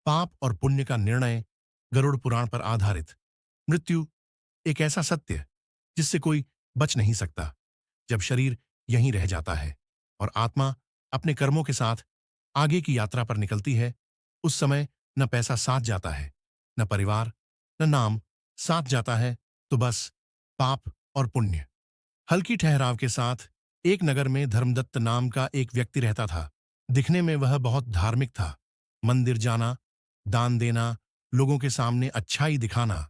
पाप और पुण्य का निर्णय। गरुड़ पुराण पर आधारित। मृत्यु एक ऐसा सत्य जिससे कोई बच नहीं सकता। जब शरीर यहीं रह जाता है और आत्मा अपने कर्मों के साथ आगे की यात्रा पर निकलती है, उस समय न पैसा साथ जाता है, न परिवार, न नाम साथ जाता है, तो बस पाप और पुण्य। हल्की ठहराव के साथ एक नगर में धर्मदत्त नाम का एक व्यक्ति रहता था। दिखने में वह बहुत धार्मिक था। मंदिर जाना, दान देना, लोगों के सामने अच्छाई दिखाना,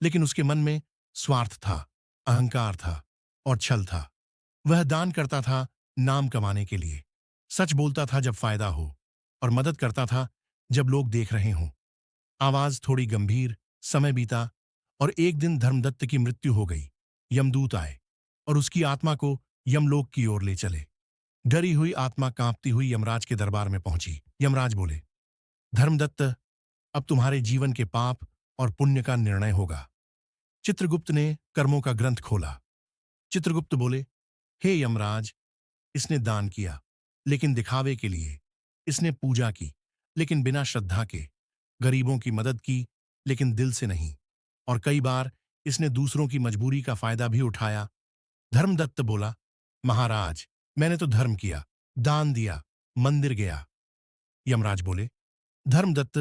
लेकिन उसके मन में स्वार्थ था, अहंकार था और छल था। वह दान करता था नाम कमाने के लिए, सच बोलता था जब फायदा हो, और मदद करता था जब लोग देख रहे हों। आवाज थोड़ी गंभीर। समय बीता और एक दिन धर्मदत्त की मृत्यु हो गई। यमदूत आए और उसकी आत्मा को यमलोक की ओर ले चले। डरी हुई आत्मा कांपती हुई यमराज के दरबार में पहुंची। यमराज बोले, धर्मदत्त, अब तुम्हारे जीवन के पाप और पुण्य का निर्णय होगा। चित्रगुप्त ने कर्मों का ग्रंथ खोला। चित्रगुप्त बोले, हे यमराज, इसने दान किया लेकिन दिखावे के लिए, इसने पूजा की लेकिन बिना श्रद्धा के, गरीबों की मदद की लेकिन दिल से नहीं, और कई बार इसने दूसरों की मजबूरी का फायदा भी उठाया। धर्मदत्त बोला, महाराज, मैंने तो धर्म किया, दान दिया, मंदिर गया। यमराज बोले, धर्मदत्त,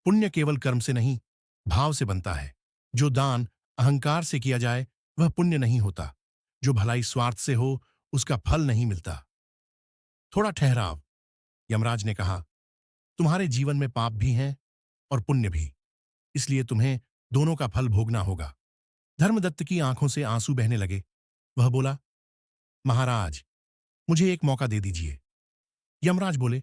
पुण्य केवल कर्म से नहीं, भाव से बनता है। जो दान अहंकार से किया जाए वह पुण्य नहीं होता। जो भलाई स्वार्थ से हो उसका फल नहीं मिलता। थोड़ा ठहराव। यमराज ने कहा, तुम्हारे जीवन में पाप भी हैं और पुण्य भी, इसलिए तुम्हें दोनों का फल भोगना होगा। धर्मदत्त की आंखों से आंसू बहने लगे। वह बोला, महाराज, मुझे एक मौका दे दीजिए। यमराज बोले,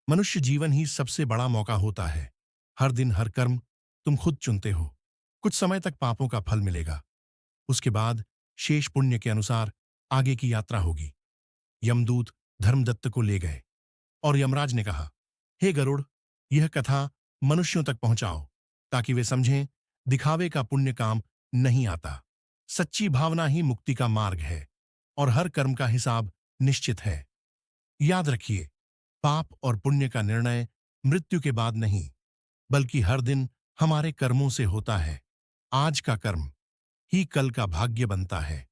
मनुष्य जीवन ही सबसे बड़ा मौका होता है। हर दिन हर कर्म तुम खुद चुनते हो। कुछ समय तक पापों का फल मिलेगा, उसके बाद शेष पुण्य के अनुसार आगे की यात्रा होगी। यमदूत धर्मदत्त को ले गए और यमराज ने कहा, हे गरुड़, यह कथा मनुष्यों तक पहुंचाओ ताकि वे समझें दिखावे का पुण्य काम नहीं आता। सच्ची भावना ही मुक्ति का मार्ग है और हर कर्म का हिसाब निश्चित है। याद रखिए, पाप और पुण्य का निर्णय मृत्यु के बाद नहीं, बल्कि हर दिन हमारे कर्मों से होता है। आज का कर्म ही कल का भाग्य बनता है।